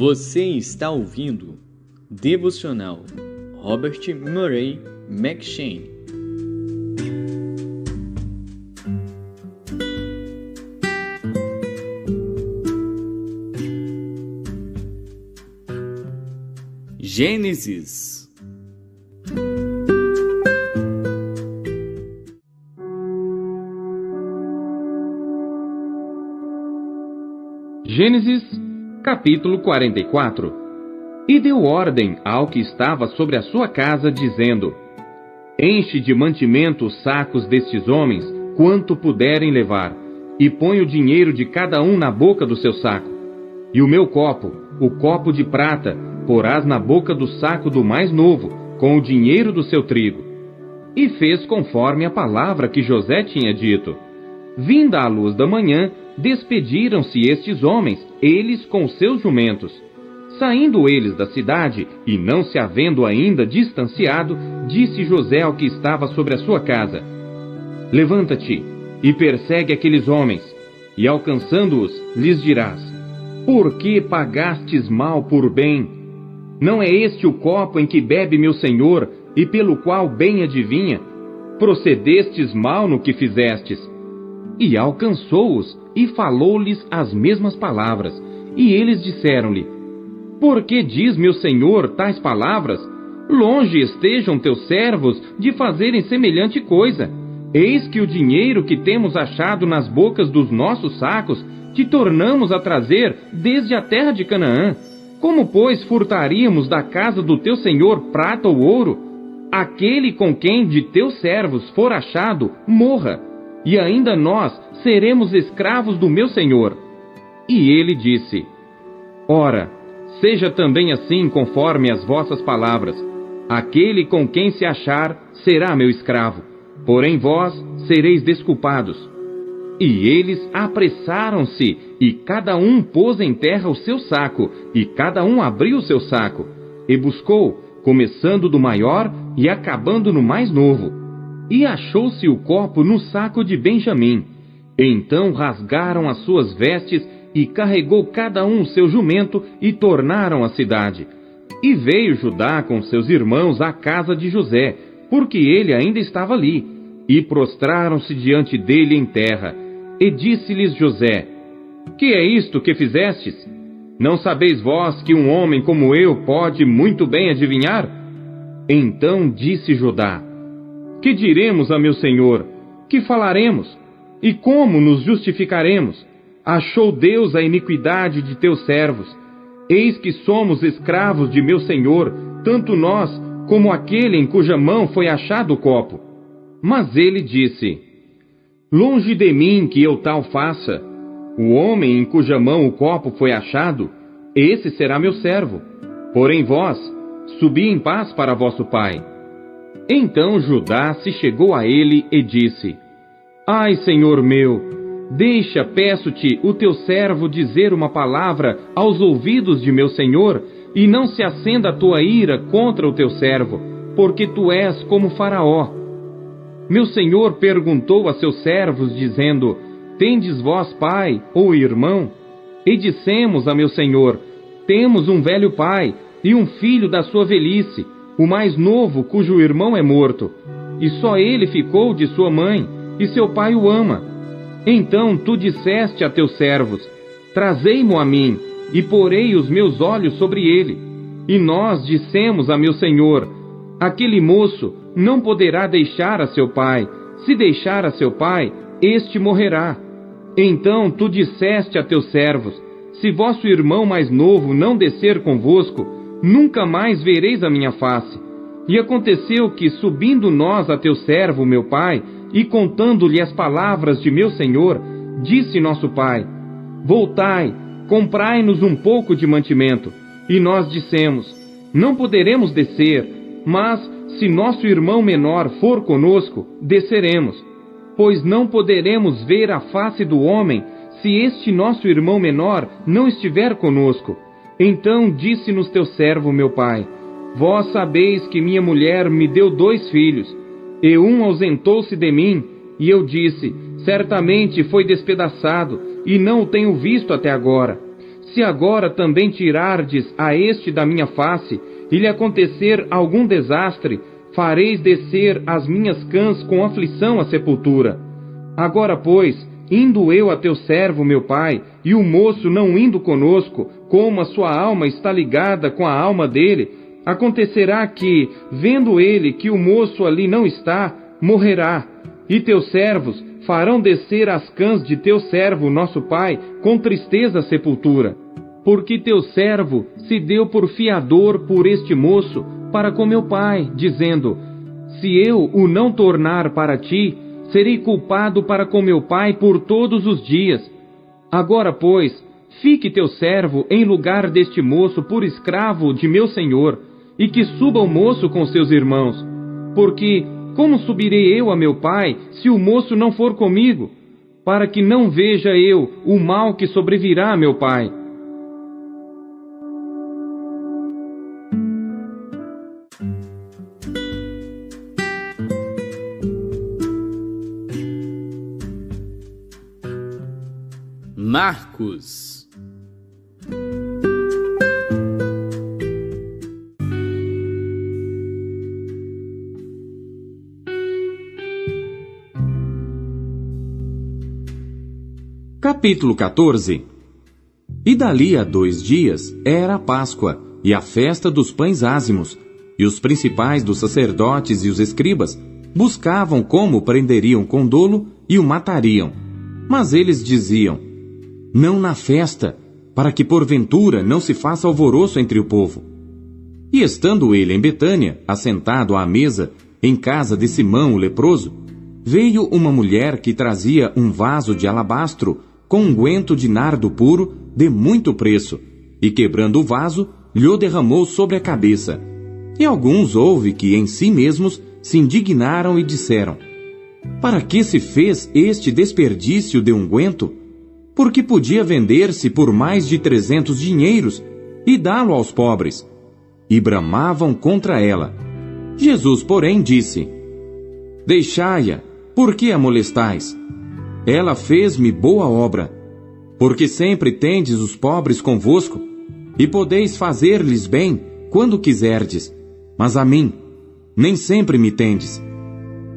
Você está ouvindo Devocional Robert Murray M'Cheyne. Gênesis. Gênesis, capítulo 44. E deu ordem ao que estava sobre a sua casa, dizendo: Enche de mantimento os sacos destes homens, quanto puderem levar, e põe o dinheiro de cada um na boca do seu saco. E o meu copo, o copo de prata, porás na boca do saco do mais novo, com o dinheiro do seu trigo. E fez conforme a palavra que José tinha dito. Vinda a luz da manhã, despediram-se estes homens, eles com seus jumentos. Saindo eles da cidade, e não se havendo ainda distanciado, disse José ao que estava sobre a sua casa: Levanta-te, e persegue aqueles homens, e alcançando-os, lhes dirás: Por que pagastes mal por bem? Não é este o copo em que bebe meu senhor, e pelo qual bem adivinha? Procedestes mal no que fizestes. E alcançou-os, e falou-lhes as mesmas palavras. E eles disseram-lhe: Por que diz meu senhor tais palavras? Longe estejam teus servos de fazerem semelhante coisa. Eis que o dinheiro que temos achado nas bocas dos nossos sacos te tornamos a trazer desde a terra de Canaã. Como, pois, furtaríamos da casa do teu senhor prata ou ouro? Aquele com quem de teus servos for achado, morra, e ainda nós seremos escravos do meu senhor. E ele disse: Ora, seja também assim conforme as vossas palavras. Aquele com quem se achar será meu escravo, porém vós sereis desculpados. E eles apressaram-se, e cada um pôs em terra o seu saco, e cada um abriu o seu saco, e buscou, começando do maior e acabando no mais novo. E achou-se o copo no saco de Benjamim. Então rasgaram as suas vestes, e carregou cada um o seu jumento, e tornaram à cidade. E veio Judá com seus irmãos à casa de José, porque ele ainda estava ali, e prostraram-se diante dele em terra. E disse-lhes José: Que é isto que fizestes? Não sabeis vós que um homem como eu pode muito bem adivinhar? Então disse Judá: Que diremos a meu senhor? Que falaremos? E como nos justificaremos? Achou Deus a iniquidade de teus servos. Eis que somos escravos de meu senhor, tanto nós como aquele em cuja mão foi achado o copo. Mas ele disse: Longe de mim que eu tal faça. O homem em cuja mão o copo foi achado, esse será meu servo. Porém vós, subi em paz para vosso pai. Então Judá se chegou a ele e disse: Ai, senhor meu, deixa, peço-te, o teu servo dizer uma palavra aos ouvidos de meu senhor, e não se acenda a tua ira contra o teu servo, porque tu és como Faraó. Meu senhor perguntou a seus servos, dizendo: Tendes vós pai ou irmão? E dissemos a meu senhor: Temos um velho pai e um filho da sua velhice, o mais novo, cujo irmão é morto, e só ele ficou de sua mãe, e seu pai o ama. Então tu disseste a teus servos: Trazei-mo a mim, e porei os meus olhos sobre ele. E nós dissemos a meu senhor: Aquele moço não poderá deixar a seu pai. Se deixar a seu pai, este morrerá. Então tu disseste a teus servos: Se vosso irmão mais novo não descer convosco, nunca mais vereis a minha face. E aconteceu que, subindo nós a teu servo, meu pai, e contando-lhe as palavras de meu senhor, disse nosso pai: Voltai, comprai-nos um pouco de mantimento. E nós dissemos: Não poderemos descer, mas, se nosso irmão menor for conosco, desceremos. Pois não poderemos ver a face do homem, se este nosso irmão menor não estiver conosco. Então disse-nos teu servo, meu pai: Vós sabeis que minha mulher me deu 2 filhos, e um ausentou-se de mim, e eu disse: Certamente foi despedaçado, e não o tenho visto até agora. se agora também tirardes a este da minha face, e lhe acontecer algum desastre, fareis descer as minhas cãs com aflição à sepultura. Agora, pois, indo eu a teu servo, meu pai, e o moço não indo conosco, como a sua alma está ligada com a alma dele, acontecerá que, vendo ele que o moço ali não está, morrerá. E teus servos farão descer as cãs de teu servo, nosso pai, com tristeza à sepultura. Porque teu servo se deu por fiador por este moço para com meu pai, dizendo: se eu o não tornar para ti, serei culpado para com meu pai por todos os dias. Agora, pois, fique teu servo em lugar deste moço por escravo de meu senhor, e que suba o moço com seus irmãos. Porque como subirei eu a meu pai, se o moço não for comigo? Para que não veja eu o mal que sobrevirá a meu pai. Marcos. Capítulo 14. E dali a 2 dias era a Páscoa, e a festa dos pães ázimos, e os principais dos sacerdotes e os escribas buscavam como prenderiam com dolo e o matariam. Mas eles diziam: não na festa, para que porventura não se faça alvoroço entre o povo. E estando ele em Betânia, assentado à mesa, em casa de Simão o leproso, veio uma mulher que trazia um vaso de alabastro com unguento de nardo puro de muito preço, e quebrando o vaso, lhe derramou sobre a cabeça. E alguns houve que em si mesmos se indignaram e disseram: para que se fez este desperdício de unguento? Porque podia vender-se por mais de 300 dinheiros e dá-lo aos pobres. E bramavam contra ela. Jesus, porém, disse: deixai-a, por que a molestais? Ela fez-me boa obra. Porque sempre tendes os pobres convosco, e podeis fazer-lhes bem quando quiserdes, mas a mim nem sempre me tendes.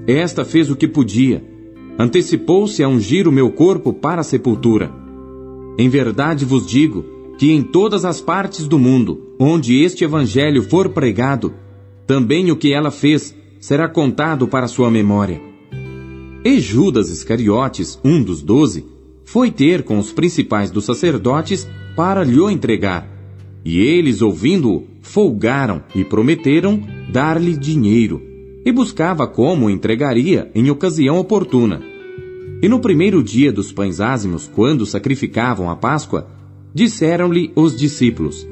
Esta fez o que podia, antecipou-se a ungir o meu corpo para a sepultura. Em verdade vos digo que em todas as partes do mundo, onde este evangelho for pregado, também o que ela fez será contado para sua memória. E Judas Iscariotes, um dos 12, foi ter com os principais dos sacerdotes para lhe o entregar. E eles, ouvindo-o, folgaram e prometeram dar-lhe dinheiro, e buscava como o entregaria em ocasião oportuna. E no primeiro dia dos pães ázimos, quando sacrificavam a Páscoa, disseram-lhe os discípulos: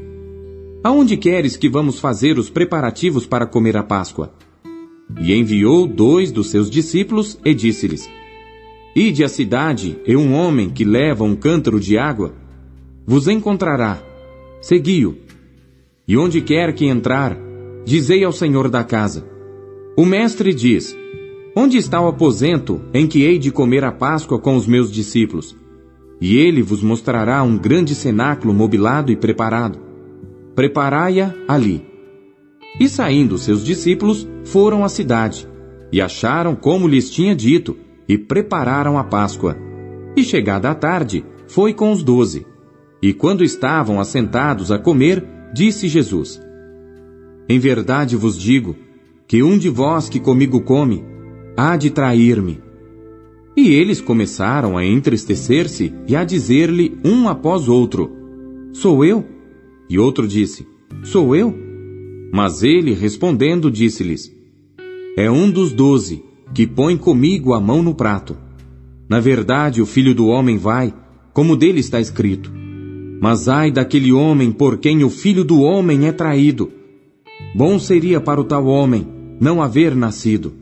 aonde queres que vamos fazer os preparativos para comer a Páscoa? E enviou 2 dos seus discípulos e disse-lhes: ide à cidade, e um homem que leva um cântaro de água vos encontrará. Segui-o. E onde quer que entrar, dizei ao senhor da casa: o mestre diz: onde está o aposento em que hei de comer a Páscoa com os meus discípulos? E ele vos mostrará um grande cenáculo mobilado e preparado. Preparai-a ali. E saindo seus discípulos, foram à cidade, e acharam como lhes tinha dito, e prepararam a Páscoa. E chegada a tarde, foi com os 12. E quando estavam assentados a comer, disse Jesus: em verdade vos digo, que um de vós que comigo come, há de trair-me. E eles começaram a entristecer-se e a dizer-lhe um após outro: sou eu? E outro disse: sou eu? Mas ele, respondendo, disse-lhes: é um dos 12, que põe comigo a mão no prato. Na verdade, o Filho do Homem vai, como dele está escrito. Mas ai daquele homem por quem o Filho do Homem é traído. Bom seria para o tal homem não haver nascido.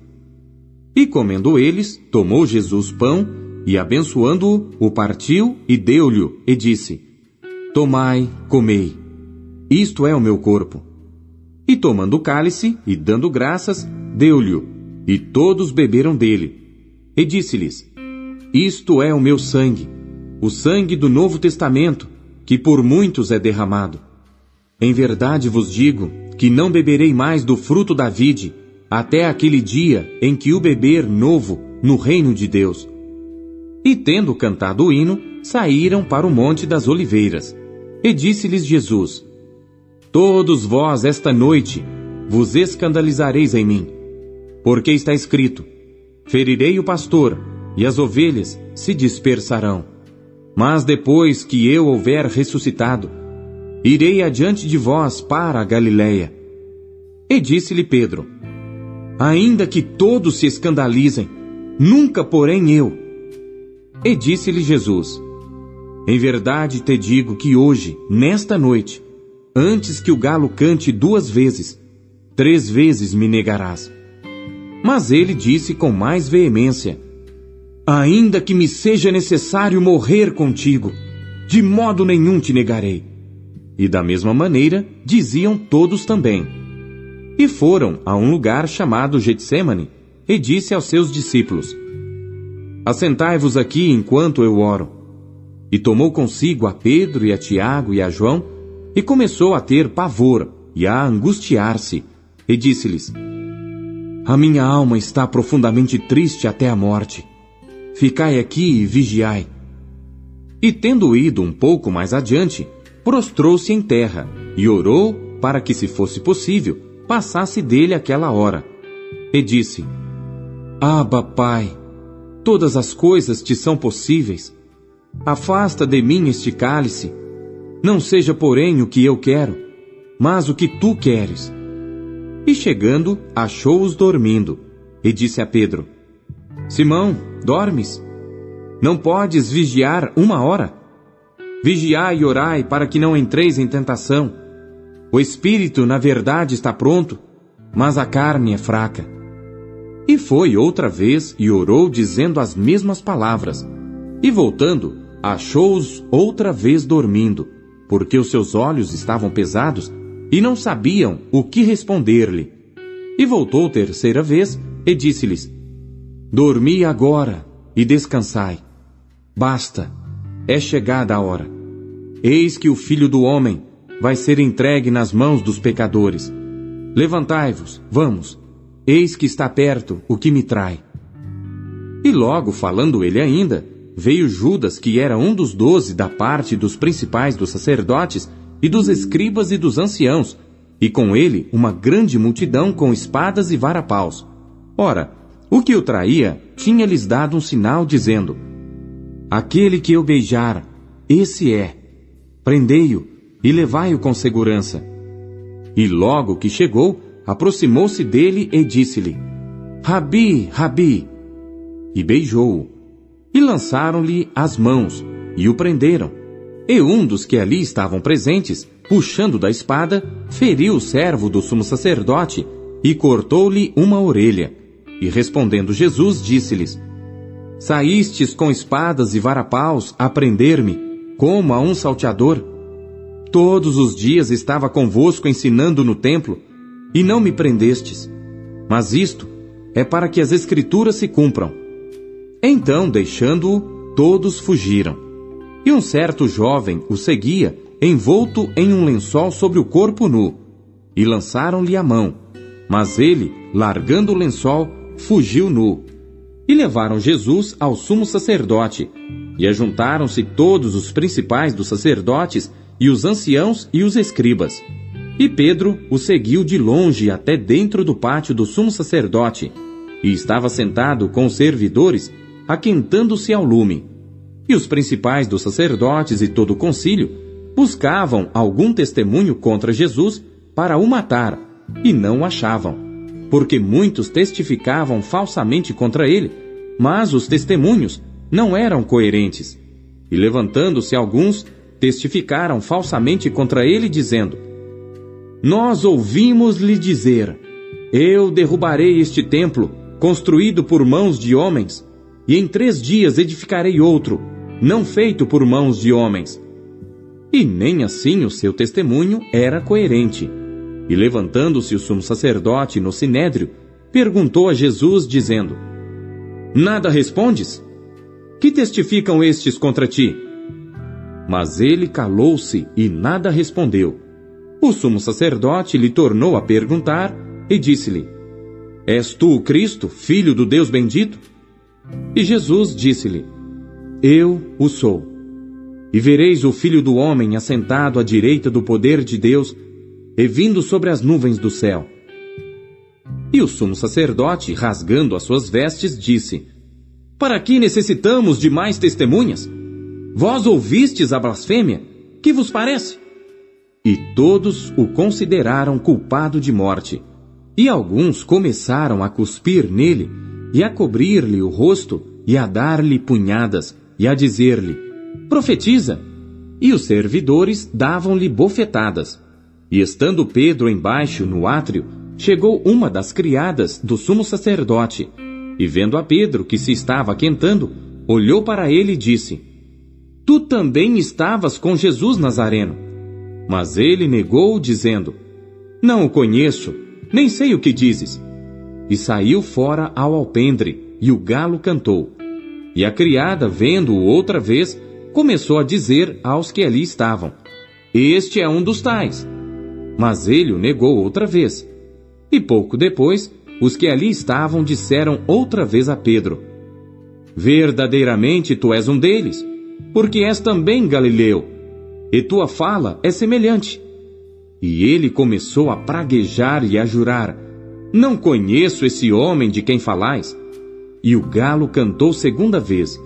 E comendo eles, tomou Jesus pão, e abençoando-o, o partiu e deu-lhe, e disse: tomai, comei, isto é o meu corpo. E tomando o cálice, e dando graças, deu-lhe, e todos beberam dele. E disse-lhes: isto é o meu sangue, o sangue do Novo Testamento, que por muitos é derramado. Em verdade vos digo que não beberei mais do fruto da vide, até aquele dia em que o beber novo no reino de Deus. E tendo cantado o hino, saíram para o Monte das Oliveiras. E disse-lhes Jesus: Todos vós esta noite vos escandalizareis em mim, porque está escrito: ferirei o pastor, e as ovelhas se dispersarão. Mas depois que eu houver ressuscitado, irei adiante de vós para a Galiléia. E disse-lhe Pedro: ainda que todos se escandalizem, nunca porém eu. E disse-lhe Jesus: em verdade te digo que hoje, nesta noite, antes que o galo cante 2 vezes, 3 vezes me negarás. Mas ele disse com mais veemência: ainda que me seja necessário morrer contigo, de modo nenhum te negarei. E da mesma maneira diziam todos também. E foram a um lugar chamado Getsêmani, e disse aos seus discípulos: assentai-vos aqui enquanto eu oro. E tomou consigo a Pedro e a Tiago e a João, e começou a ter pavor e a angustiar-se, e disse-lhes: a minha alma está profundamente triste até a morte. Ficai aqui e vigiai. E tendo ido um pouco mais adiante, prostrou-se em terra, e orou para que, se fosse possível, passasse dele aquela hora. E disse: Abba, Pai, todas as coisas te são possíveis. Afasta de mim este cálice. Não seja, porém, o que eu quero, mas o que tu queres. E chegando, achou-os dormindo, e disse a Pedro: Simão, dormes? Não podes vigiar 1 hora? Vigiai e orai para que não entreis em tentação. O espírito, na verdade, está pronto, mas a carne é fraca. E foi outra vez e orou dizendo as mesmas palavras. E voltando, achou-os outra vez dormindo, porque os seus olhos estavam pesados e não sabiam o que responder-lhe. E voltou 3ª vez e disse-lhes: dormi agora e descansai. Basta, é chegada a hora. Eis que o Filho do Homem vai ser entregue nas mãos dos pecadores. Levantai-vos, vamos, eis que está perto o que me trai. E logo, falando ele ainda, veio Judas, que era um dos 12 da parte dos principais dos sacerdotes e dos escribas e dos anciãos, e com ele uma grande multidão com espadas e varapaus. Ora, o que o traía tinha-lhes dado um sinal, dizendo: aquele que eu beijar, esse é. Prendei-o e levai-o com segurança. E logo que chegou, aproximou-se dele e disse-lhe: Rabi, Rabi! E beijou-o. E lançaram-lhe as mãos, e o prenderam. E um dos que ali estavam presentes, puxando da espada, feriu o servo do sumo sacerdote, e cortou-lhe uma orelha. E respondendo Jesus, disse-lhes: saístes com espadas e varapaus a prender-me, como a um salteador? Todos os dias estava convosco ensinando no templo, e não me prendestes. Mas isto é para que as Escrituras se cumpram. Então, deixando-o, todos fugiram. E um certo jovem o seguia, envolto em um lençol sobre o corpo nu. E lançaram-lhe a mão. Mas ele, largando o lençol, fugiu nu. E levaram Jesus ao sumo sacerdote. E ajuntaram-se todos os principais dos sacerdotes, e os anciãos e os escribas. E Pedro o seguiu de longe até dentro do pátio do sumo sacerdote, e estava sentado com os servidores, aquentando-se ao lume. E os principais dos sacerdotes e todo o concílio buscavam algum testemunho contra Jesus para o matar, e não o achavam, porque muitos testificavam falsamente contra ele, mas os testemunhos não eram coerentes. E levantando-se alguns, testificaram falsamente contra ele, dizendo: nós ouvimos-lhe dizer: eu derrubarei este templo, construído por mãos de homens, e em 3 dias edificarei outro, não feito por mãos de homens. E nem assim o seu testemunho era coerente. E levantando-se o sumo sacerdote no sinédrio, perguntou a Jesus, dizendo: nada respondes? Que testificam estes contra ti? Mas ele calou-se e nada respondeu. O sumo sacerdote lhe tornou a perguntar e disse-lhe: És tu o Cristo, filho do Deus bendito? E Jesus disse-lhe: Eu o sou. E vereis o Filho do Homem assentado à direita do poder de Deus e vindo sobre as nuvens do céu. E o sumo sacerdote, rasgando as suas vestes, disse: Para que necessitamos de mais testemunhas? Vós ouvistes a blasfêmia? Que vos parece? E todos o consideraram culpado de morte. E alguns começaram a cuspir nele, e a cobrir-lhe o rosto, e a dar-lhe punhadas, e a dizer-lhe: Profetiza! E os servidores davam-lhe bofetadas. E estando Pedro embaixo no átrio, chegou uma das criadas do sumo sacerdote, e vendo a Pedro que se estava aquentando, olhou para ele e disse: Tu também estavas com Jesus Nazareno. Mas ele negou, dizendo: Não o conheço, nem sei o que dizes. E saiu fora ao alpendre, e o galo cantou. E a criada, vendo-o outra vez, começou a dizer aos que ali estavam: Este é um dos tais. Mas ele o negou outra vez. E pouco depois, os que ali estavam disseram outra vez a Pedro: Verdadeiramente tu és um deles, porque és também galileu, e tua fala é semelhante. E ele começou a praguejar e a jurar: Não conheço esse homem de quem falais. E o galo cantou segunda vez,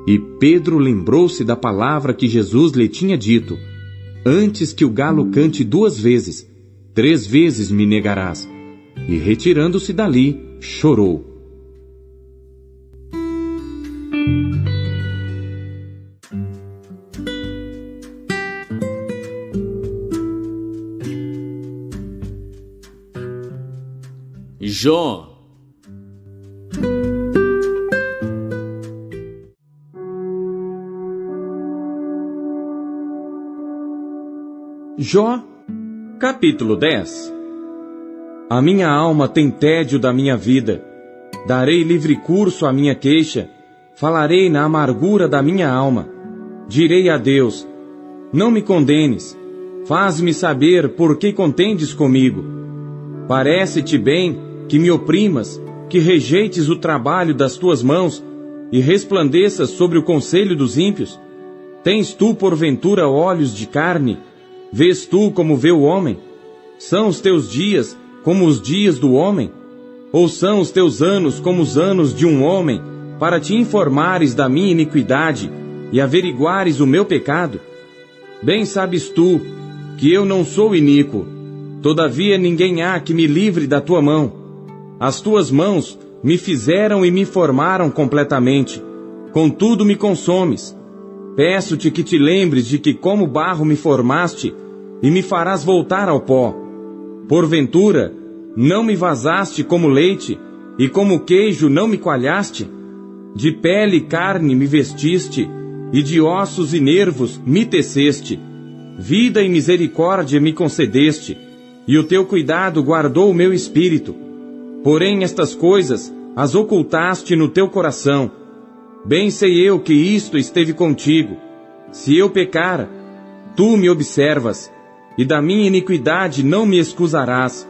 e Pedro lembrou-se da palavra que Jesus lhe tinha dito: Antes que o galo cante 2 vezes, 3 vezes me negarás. E retirando-se dali, chorou. Jó. Jó, capítulo 10. A minha alma tem tédio da minha vida. Darei livre curso à minha queixa. Falarei na amargura da minha alma. Direi a Deus: Não me condenes. Faz-me saber por que contendes comigo. Parece-te bem que me oprimas, que rejeites o trabalho das tuas mãos e resplandeças sobre o conselho dos ímpios? Tens tu porventura olhos de carne? Vês tu como vê o homem? São os teus dias como os dias do homem? Ou são os teus anos como os anos de um homem, para te informares da minha iniquidade e averiguares o meu pecado? Bem sabes tu que eu não sou iníquo, todavia ninguém há que me livre da tua mão. As tuas mãos me fizeram e me formaram completamente, contudo me consomes. Peço-te que te lembres de que como barro me formaste, e me farás voltar ao pó. Porventura, não me vazaste como leite, e como queijo não me coalhaste? De pele e carne me vestiste, e de ossos e nervos me teceste. Vida e misericórdia me concedeste, e o teu cuidado guardou o meu espírito. Porém estas coisas as ocultaste no teu coração. Bem sei eu que isto esteve contigo. Se eu pecar, tu me observas, e da minha iniquidade não me excusarás.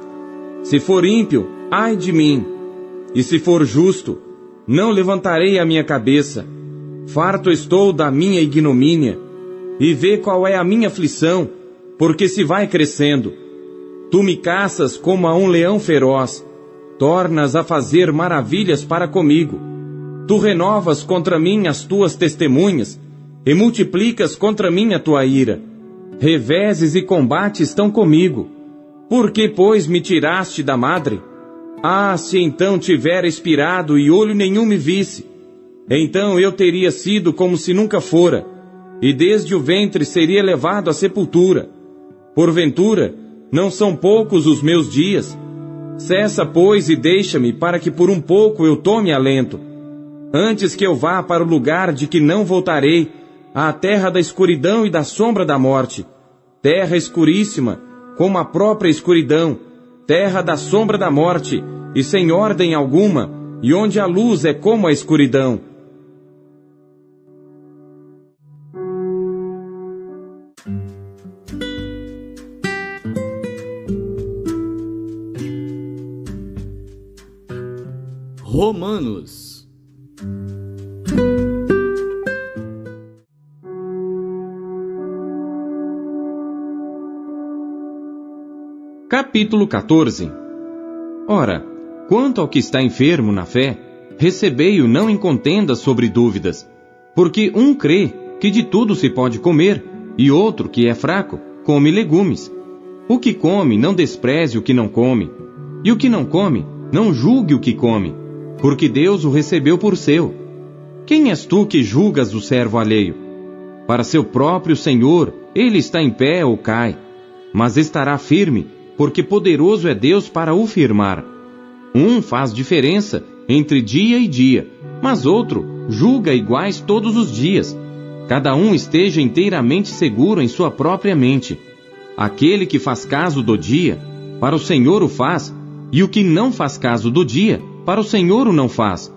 Se for ímpio, ai de mim, e se for justo, não levantarei a minha cabeça. Farto estou da minha ignomínia, e vê qual é a minha aflição, porque se vai crescendo. Tu me caças como a um leão feroz, tornas a fazer maravilhas para comigo. Tu renovas contra mim as tuas testemunhas, e multiplicas contra mim a tua ira. Reveses e combates estão comigo. Por que, pois, me tiraste da madre? Ah, se então tivera expirado e olho nenhum me visse, então eu teria sido como se nunca fora, e desde o ventre seria levado à sepultura. Porventura, não são poucos os meus dias? Cessa, pois, e deixa-me, para que por um pouco eu tome alento. Antes que eu vá para o lugar de que não voltarei, à terra da escuridão e da sombra da morte, terra escuríssima, como a própria escuridão, terra da sombra da morte, e sem ordem alguma, e onde a luz é como a escuridão. Romanos. Capítulo 14. Ora, quanto ao que está enfermo na fé, recebei-o não em contenda sobre dúvidas, porque um crê que de tudo se pode comer, e outro, que é fraco, come legumes. O que come, não despreze o que não come, e o que não come, não julgue o que come, porque Deus o recebeu por seu. Quem és tu que julgas o servo alheio? Para seu próprio Senhor, ele está em pé ou cai, mas estará firme, porque poderoso é Deus para o firmar. Um faz diferença entre dia e dia, mas outro julga iguais todos os dias. Cada um esteja inteiramente seguro em sua própria mente. Aquele que faz caso do dia, para o Senhor o faz, e o que não faz caso do dia, para o Senhor o não faz.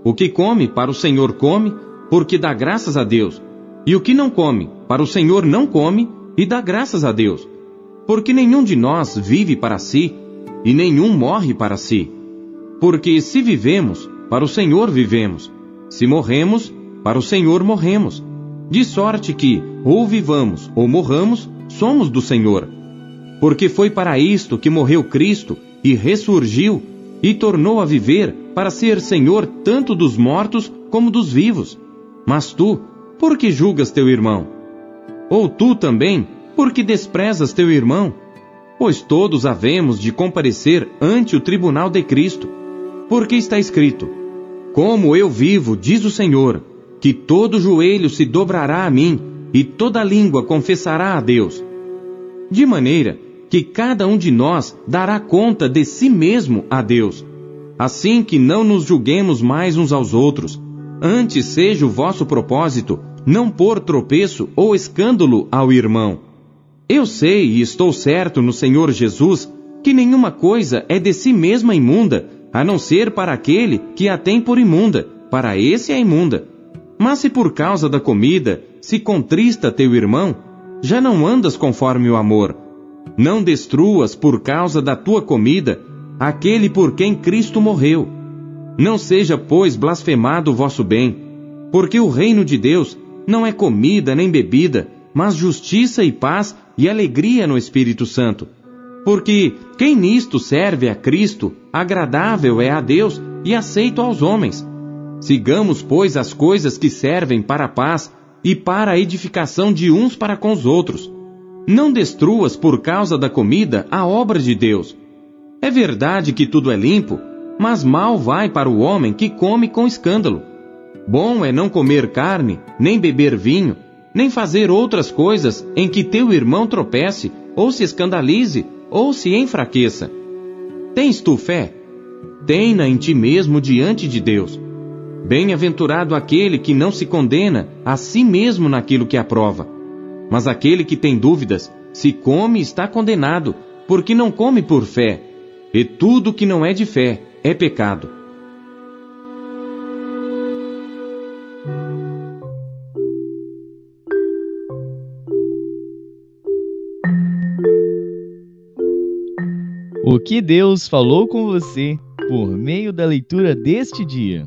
O que come, para o Senhor come, porque dá graças a Deus. E o que não come, para o Senhor não come, e dá graças a Deus. Porque nenhum de nós vive para si, e nenhum morre para si. Porque se vivemos, para o Senhor vivemos. Se morremos, para o Senhor morremos. De sorte que, ou vivamos ou morramos, somos do Senhor. Porque foi para isto que morreu Cristo, e ressurgiu, e tornou a viver, para ser Senhor tanto dos mortos como dos vivos. Mas tu, por que julgas teu irmão? Ou tu também, por que desprezas teu irmão? Pois todos havemos de comparecer ante o tribunal de Cristo. Porque está escrito: como eu vivo, diz o Senhor, que todo joelho se dobrará a mim, e toda língua confessará a Deus. De maneira que cada um de nós dará conta de si mesmo a Deus. Assim que não nos julguemos mais uns aos outros, antes seja o vosso propósito não pôr tropeço ou escândalo ao irmão. Eu sei e estou certo no Senhor Jesus que nenhuma coisa é de si mesma imunda, a não ser para aquele que a tem por imunda, para esse é imunda. Mas se por causa da comida se contrista teu irmão, já não andas conforme o amor. Não destruas por causa da tua comida aquele por quem Cristo morreu. Não seja, pois, blasfemado o vosso bem, porque o reino de Deus não é comida nem bebida, mas justiça e paz e alegria no Espírito Santo. Porque quem nisto serve a Cristo, agradável é a Deus e aceito aos homens. Sigamos, pois, as coisas que servem para a paz e para a edificação de uns para com os outros. Não destruas por causa da comida a obra de Deus. É verdade que tudo é limpo, mas mal vai para o homem que come com escândalo. Bom é não comer carne, nem beber vinho, nem fazer outras coisas em que teu irmão tropece, ou se escandalize, ou se enfraqueça. Tens tu fé? Tem-na em ti mesmo diante de Deus. Bem-aventurado aquele que não se condena a si mesmo naquilo que aprova. Mas aquele que tem dúvidas, se come está condenado, porque não come por fé. E tudo que não é de fé é pecado. O que Deus falou com você por meio da leitura deste dia?